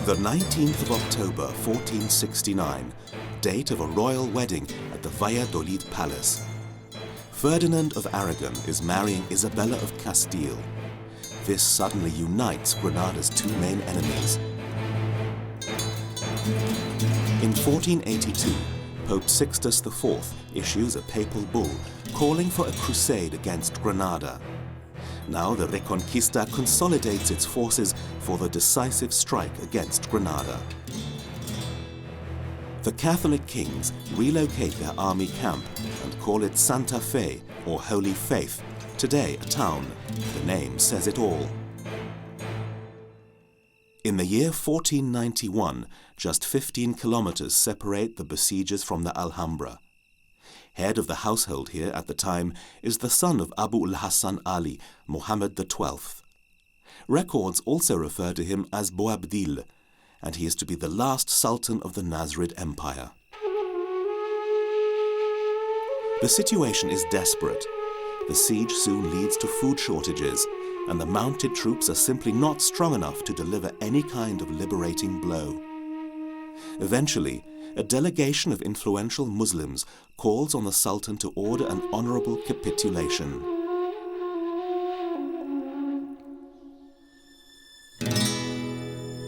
The 19th of October 1469, date of a royal wedding at the Valladolid Palace. Ferdinand of Aragon is marrying Isabella of Castile. This suddenly unites Granada's two main enemies. In 1482, Pope Sixtus IV issues a papal bull calling for a crusade against Granada. Now the Reconquista consolidates its forces for the decisive strike against Granada. The Catholic kings relocate their army camp and call it Santa Fe, or Holy Faith, today a town. The name says it all. In the year 1491, just 15 kilometers separate the besiegers from the Alhambra. Head of the household here at the time is the son of Abu al-Hassan Ali, Muhammad XII. Records also refer to him as Boabdil, and he is to be the last sultan of the Nasrid Empire. The situation is desperate. The siege soon leads to food shortages, and the mounted troops are simply not strong enough to deliver any kind of liberating blow. Eventually, a delegation of influential Muslims calls on the Sultan to order an honorable capitulation.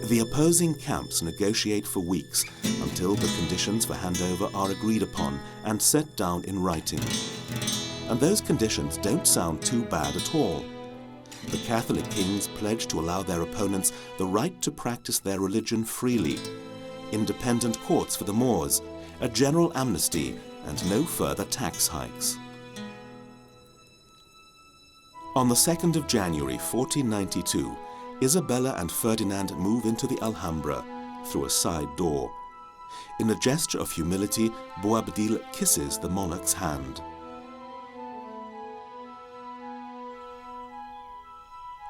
The opposing camps negotiate for weeks until the conditions for handover are agreed upon and set down in writing. And those conditions don't sound too bad at all. The Catholic kings pledge to allow their opponents the right to practice their religion freely, independent courts for the Moors, a general amnesty, and no further tax hikes. On the 2nd of January 1492, Isabella and Ferdinand move into the Alhambra through a side door. In a gesture of humility, Boabdil kisses the monarch's hand.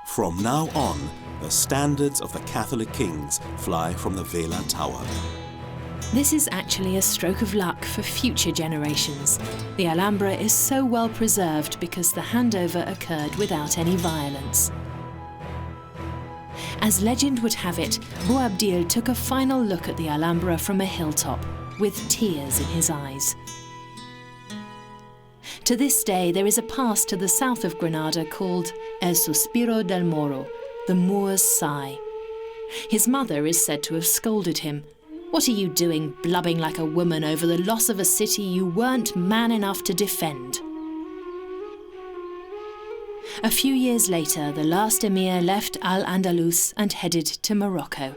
From now on, the standards of the Catholic kings fly from the Vela Tower. This is actually a stroke of luck for future generations. The Alhambra is so well preserved because the handover occurred without any violence. As legend would have it, Boabdil took a final look at the Alhambra from a hilltop, with tears in his eyes. To this day, there is a pass to the south of Granada called El Suspiro del Moro, the Moor's Sigh. His mother is said to have scolded him. "What are you doing, blubbing like a woman over the loss of a city you weren't man enough to defend?" A few years later, the last emir left Al-Andalus and headed to Morocco.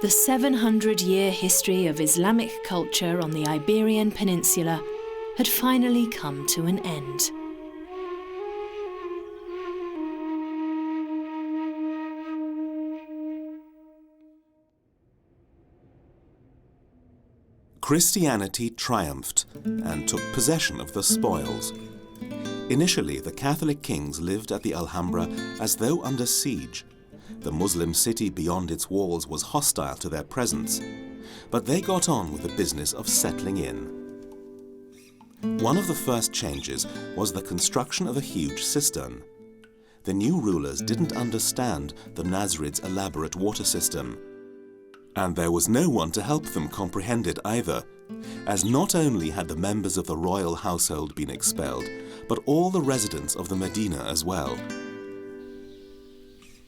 The 700-year history of Islamic culture on the Iberian Peninsula had finally come to an end. Christianity triumphed and took possession of the spoils. Initially, the Catholic kings lived at the Alhambra as though under siege. The Muslim city beyond its walls was hostile to their presence, but they got on with the business of settling in. One of the first changes was the construction of a huge cistern. The new rulers didn't understand the Nasrids' elaborate water system, and there was no one to help them comprehend it either, as not only had the members of the royal household been expelled, but all the residents of the Medina as well.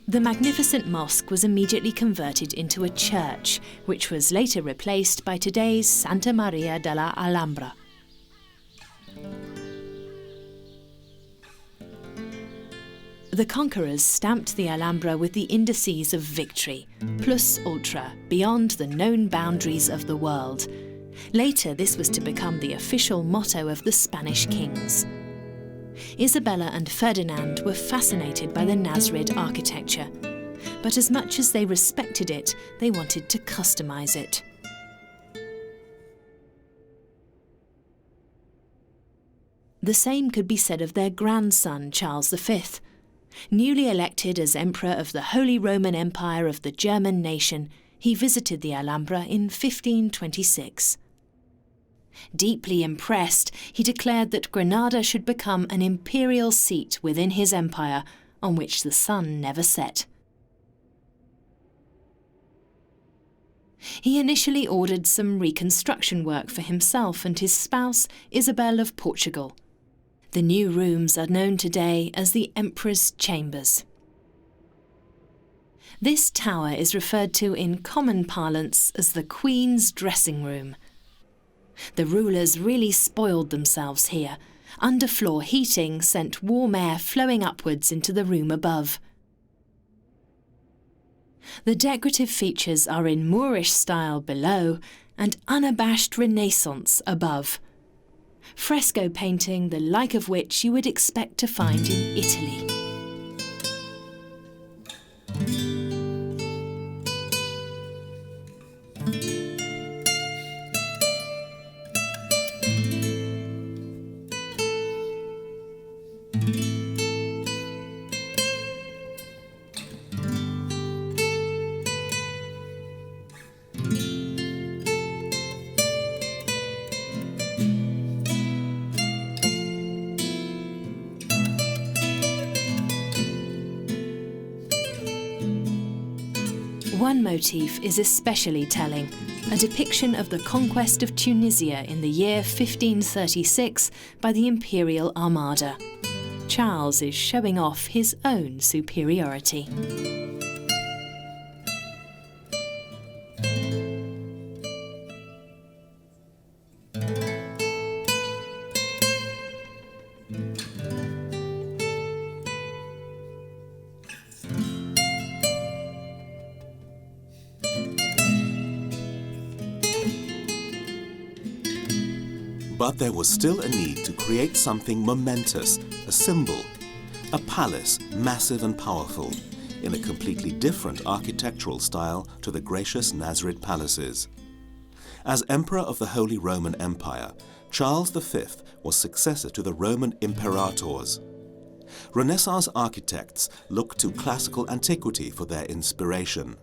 The magnificent mosque was immediately converted into a church, which was later replaced by today's Santa Maria de la Alhambra. The conquerors stamped the Alhambra with the indices of victory, plus ultra, beyond the known boundaries of the world. Later, this was to become the official motto of the Spanish kings. Isabella and Ferdinand were fascinated by the Nasrid architecture, but as much as they respected it, they wanted to customize it. The same could be said of their grandson, Charles V. Newly elected as Emperor of the Holy Roman Empire of the German nation, he visited the Alhambra in 1526. Deeply impressed, he declared that Granada should become an imperial seat within his empire, on which the sun never set. He initially ordered some reconstruction work for himself and his spouse, Isabel of Portugal. The new rooms are known today as the Emperor's Chambers. This tower is referred to in common parlance as the Queen's dressing room. The rulers really spoiled themselves here. Underfloor heating sent warm air flowing upwards into the room above. The decorative features are in Moorish style below and unabashed Renaissance above. Fresco painting the like of which you would expect to find in Italy. One motif is especially telling, a depiction of the conquest of Tunisia in the year 1536 by the Imperial Armada. Charles is showing off his own superiority. But there was still a need to create something momentous, a symbol, a palace massive and powerful, in a completely different architectural style to the gracious Nasrid palaces. As Emperor of the Holy Roman Empire, Charles V was successor to the Roman imperators. Renaissance architects looked to classical antiquity for their inspiration.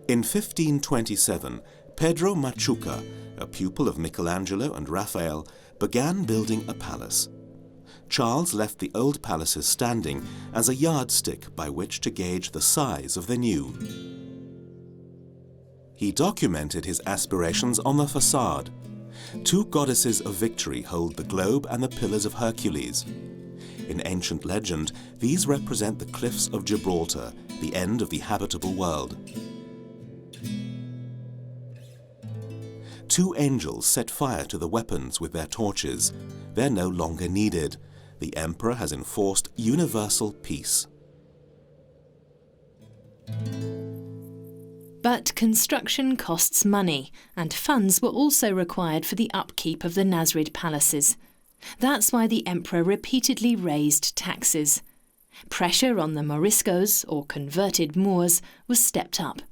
In 1527, Pedro Machuca, a pupil of Michelangelo and Raphael, began building a palace. Charles left the old palaces standing as a yardstick by which to gauge the size of the new. He documented his aspirations on the facade. Two goddesses of victory hold the globe and the pillars of Hercules. In ancient legend, these represent the cliffs of Gibraltar, the end of the habitable world. Two angels set fire to the weapons with their torches. They're no longer needed. The emperor has enforced universal peace. But construction costs money, and funds were also required for the upkeep of the Nasrid palaces. That's why the emperor repeatedly raised taxes. Pressure on the Moriscos, or converted Moors, was stepped up.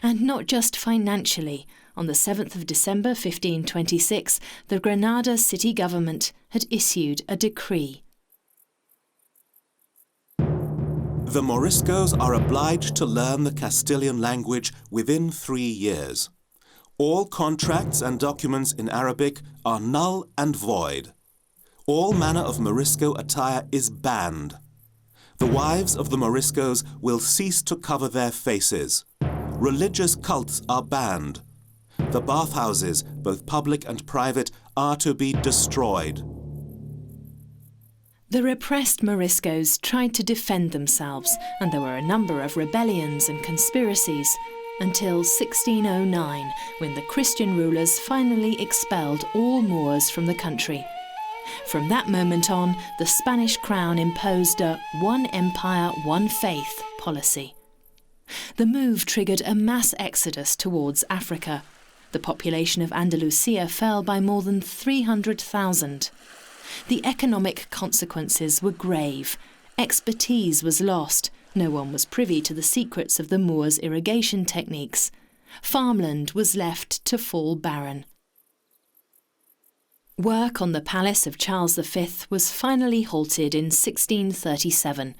And not just financially. On the 7th of December 1526, the Granada city government had issued a decree. The Moriscos are obliged to learn the Castilian language within 3 years. All contracts and documents in Arabic are null and void. All manner of Morisco attire is banned. The wives of the Moriscos will cease to cover their faces. Religious cults are banned. The bathhouses, both public and private, are to be destroyed. The repressed Moriscos tried to defend themselves, and there were a number of rebellions and conspiracies, until 1609, when the Christian rulers finally expelled all Moors from the country. From that moment on, the Spanish crown imposed a one empire, one faith policy. The move triggered a mass exodus towards Africa. The population of Andalusia fell by more than 300,000. The economic consequences were grave. Expertise was lost. No one was privy to the secrets of the Moors' irrigation techniques. Farmland was left to fall barren. Work on the palace of Charles V was finally halted in 1637.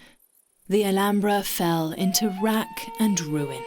The Alhambra fell into wrack and ruin.